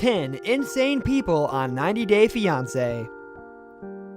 10 insane people on 90 Day Fiance.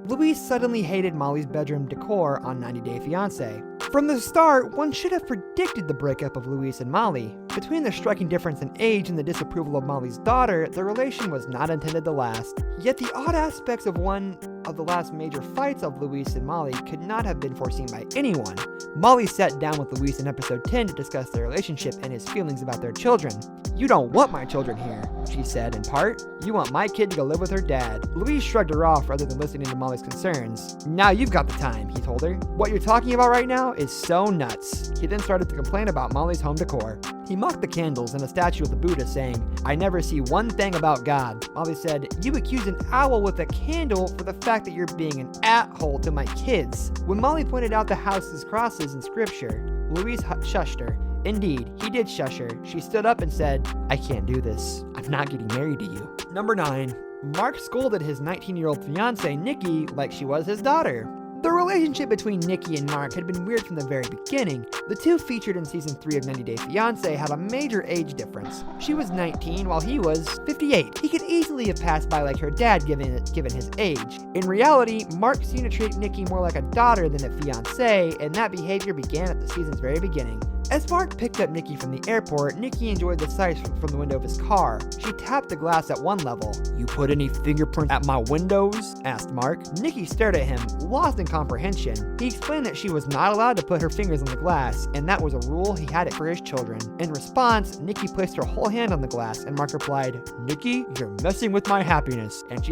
Louise suddenly hated Molly's bedroom decor on 90 Day Fiance. From the start, one should have predicted the breakup of Louise and Molly. Between the striking difference in age and the disapproval of Molly's daughter, the relation was not intended to last. Yet the odd aspects of one of the last major fights of Louise and Molly could not have been foreseen by anyone. Molly sat down with Louise in episode 10 to discuss their relationship and his feelings about their children. "You don't want my children here," she said in part. "You want my kid to go live with her dad." Louise shrugged her off rather than listening to Molly's concerns. "Now you've got the time," he told her. "What you're talking about right now is so nuts." He then started to complain about Molly's home decor. He mocked the candles and a statue of the Buddha, saying, "I never see one thing about God." Molly said, "You accuse an owl with a candle for the fact that you're being an at-hole to my kids." When Molly pointed out the house's crosses in scripture, Louise shushed her. Indeed, he did shush her. She stood up and said, "I can't do this. I'm not getting married to you." Number 9. Mark scolded his 19-year-old fiancée, Nikki, like she was his daughter. The relationship between Nikki and Mark had been weird from the very beginning. The two featured in season 3 of 90 Day Fiancé had a major age difference. She was 19 while he was 58. He could easily have passed by like her dad given his age. In reality, Mark seemed to treat Nikki more like a daughter than a fiancée, and that behavior began at the season's very beginning. As Mark picked up Nikki from the airport, Nikki enjoyed the sights from the window of his car. She tapped the glass at one level. "You put any fingerprints at my windows?" asked Mark. Nikki stared at him, lost in comprehension. He explained that she was not allowed to put her fingers on the glass, and that was a rule he had for his children. In response, Nikki placed her whole hand on the glass, and Mark replied, "Nikki, you're messing with my happiness," and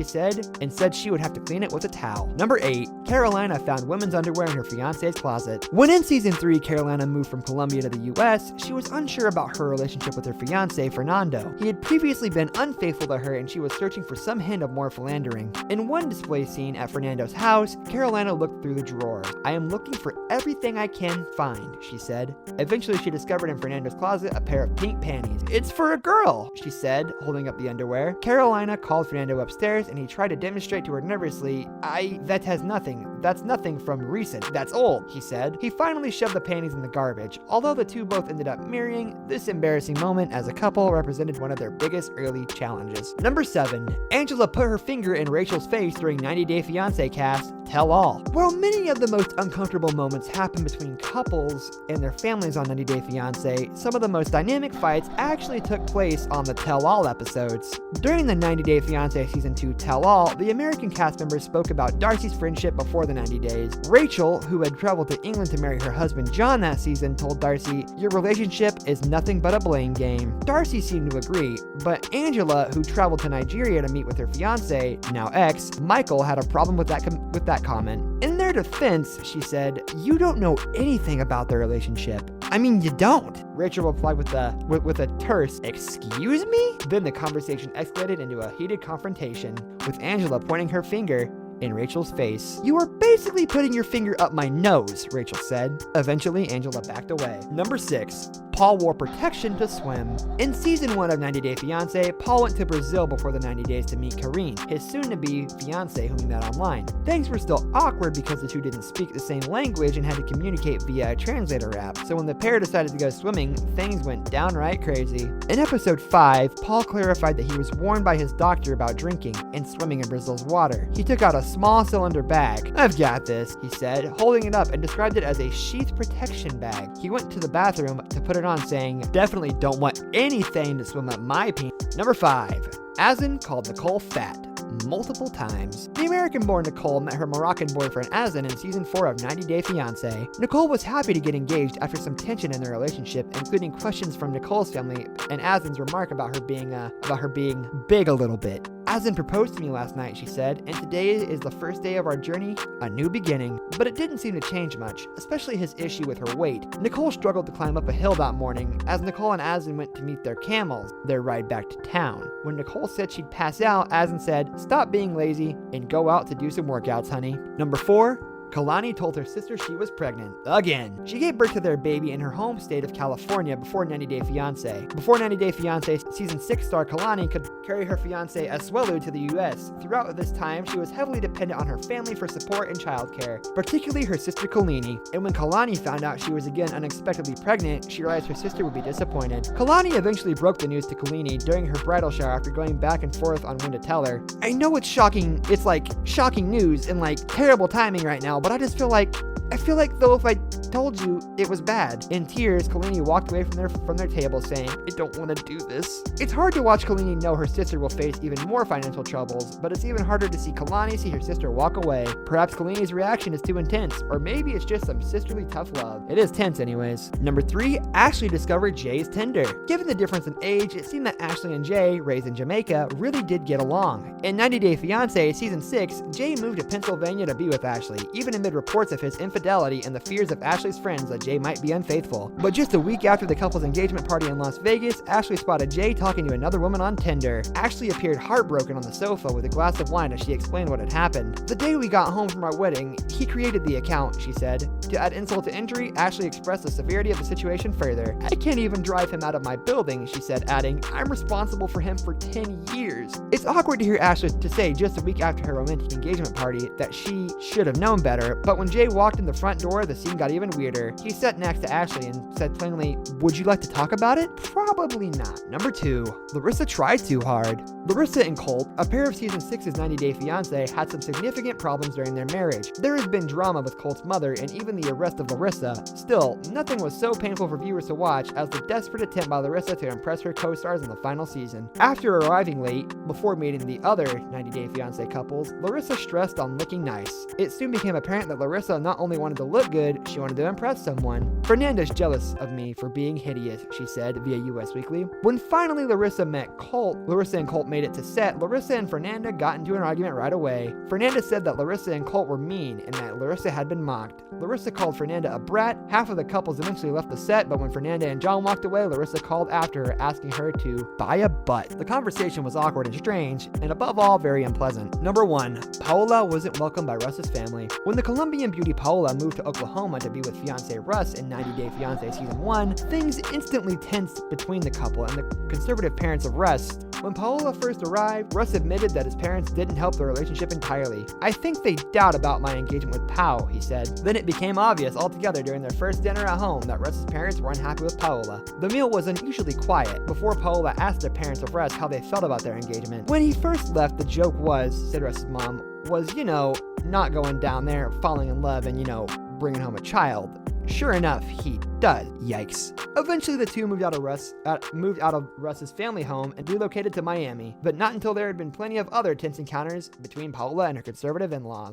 said she would have to clean it with a towel. Number 8. Carolina found women's underwear in her fiancé's closet. When in season 3, Carolina moved from Colombia to the US, she was unsure about her relationship with her fiancé, Fernando. He had previously been unfaithful to her, and she was searching for some hint of more philandering. In one display scene at Fernando's house, Carolina looked through the drawers. "I am looking for everything I can find," she said. Eventually, she discovered in Fernando's closet a pair of pink panties. "It's for a girl," she said, holding up the underwear. Carolina called Fernando upstairs, and he tried to demonstrate to her nervously, That's nothing from recent. That's old," he said. He finally shoved the panties in the garbage. Although the two both ended up marrying, this embarrassing moment as a couple represented one of their biggest early challenges. Number 7. Angela put her finger in Rachel's face during 90 Day Fiancé cast Tell All. While many of the most uncomfortable moments happen between couples and their families on 90 Day Fiancé, some of the most dynamic fights actually took place on the Tell All episodes. During the 90 Day Fiancé Season 2 Tell All, the American cast members spoke about Darcy's friendship before the 90 days. Rachel, who had traveled to England to marry her husband John that season, told Darcy, "Your relationship is nothing but a blame game." Darcy seemed to agree, but Angela, who traveled to Nigeria to meet with her fiancé, now ex, Michael, had a problem with that comment. In their defense, she said, "You don't know anything about their relationship. I mean, you don't." Rachel replied with a terse, "Excuse me?" Then the conversation escalated into a heated confrontation, with Angela pointing her finger in Rachel's face. "You are basically putting your finger up my nose," Rachel said. Eventually, Angela backed away. Number 6. Paul wore protection to swim. In season 1 of 90 Day Fiancé, Paul went to Brazil before the 90 days to meet Karine, his soon-to-be fiancé whom he met online. Things were still awkward because the two didn't speak the same language and had to communicate via a translator app, so when the pair decided to go swimming, things went downright crazy. In episode 5, Paul clarified that he was warned by his doctor about drinking and swimming in Brazil's water. He took out a small cylinder bag. "I've got this," he said, holding it up, and described it as a sheath protection bag. He went to the bathroom to put it on, saying, "Definitely don't want anything to swim up my penis." Number 5. Azin called Nicole fat multiple times. The American-born Nicole met her Moroccan boyfriend Azin in season 4 of 90 Day Fiancé. Nicole was happy to get engaged after some tension in their relationship, including questions from Nicole's family and Azin's remark about her being big a little bit. "Azin proposed to me last night," she said, "and today is the first day of our journey, a new beginning." But it didn't seem to change much, especially his issue with her weight. Nicole struggled to climb up a hill that morning as Nicole and Azin went to meet their camels, their ride back to town. When Nicole said she'd pass out, Azin said, "Stop being lazy and go out to do some workouts, honey." Number 4. Kalani told her sister she was pregnant. Again. She gave birth to their baby in her home state of California before 90 Day Fiancé. Before 90 Day Fiancé, season 6 star Kalani could carry her fiancé Asuelu to the US. Throughout this time, she was heavily dependent on her family for support and childcare, particularly her sister Kalani. And when Kalani found out she was again unexpectedly pregnant, she realized her sister would be disappointed. Kalani eventually broke the news to Kalani during her bridal shower after going back and forth on when to tell her. I know it's shocking, it's like shocking news and like terrible timing right now, but I feel like though if I told you it was bad. In tears, Kalani walked away from their table saying, I don't want to do this. It's hard to watch Kalani know her sister will face even more financial troubles, but it's even harder to see Kalani see her sister walk away. Perhaps Kalani's reaction is too intense, or maybe it's just some sisterly tough love. It is tense anyways. Number 3, Ashley discovered Jay's Tinder. Given the difference in age, it seemed that Ashley and Jay, raised in Jamaica, really did get along. In 90 Day Fiancé Season 6, Jay moved to Pennsylvania to be with Ashley, even amid reports of his infidelity and the fears of Ashley's friends that Jay might be unfaithful. But just a week after the couple's engagement party in Las Vegas, Ashley spotted Jay talking to another woman on Tinder. Ashley appeared heartbroken on the sofa with a glass of wine as she explained what had happened. The day we got home from our wedding, he created the account, she said. To add insult to injury, Ashley expressed the severity of the situation further. I can't even drive him out of my building, she said, adding, I'm responsible for him for 10 years. It's awkward to hear Ashley to say just a week after her romantic engagement party that she should have known better, but when Jay walked in the front door, the scene got even weirder. He sat next to Ashley and said plainly, would you like to talk about it? Probably not. Number 2, Larissa tried too hard. Larissa and Colt, a pair of Season 6's 90 Day Fiancé, had some significant problems during their marriage. There has been drama with Colt's mother and even the arrest of Larissa. Still, nothing was so painful for viewers to watch as the desperate attempt by Larissa to impress her co-stars in the final season. After arriving late, before meeting the other 90 Day Fiancé couples, Larissa stressed on looking nice. It soon became apparent that Larissa not only wanted to look good, she wanted to impress someone. Fernanda's jealous of me for being hideous, she said via US Weekly. When finally Larissa met Colt, Larissa and Colt made it to set, Larissa and Fernanda got into an argument right away. Fernanda said that Larissa and Colt were mean and that Larissa had been mocked. Larissa called Fernanda a brat. Half of the couples eventually left the set, but when Fernanda and John walked away, Larissa called after her, asking her to buy a butt. The conversation was awkward and strange, and above all, very unpleasant. Number 1, Paola wasn't welcomed by Russ's family. When the Colombian beauty Paola moved to Oklahoma to be with fiancé Russ in 90 Day Fiancé Season 1, things instantly tensed between the couple and the conservative parents of Russ. When Paola first arrived, Russ admitted that his parents didn't help the relationship entirely. I think they doubt about my engagement with Pao, he said. Then it became obvious altogether during their first dinner at home that Russ's parents were unhappy with Paola. The meal was unusually quiet before Paola asked the parents of Russ how they felt about their engagement. When he first left, the joke was, said Russ's mom, was, not going down there, falling in love and, bringing home a child. Sure enough, he does. Yikes. Eventually, the two moved out of Russ's family home and relocated to Miami, but not until there had been plenty of other tense encounters between Paola and her conservative in-laws.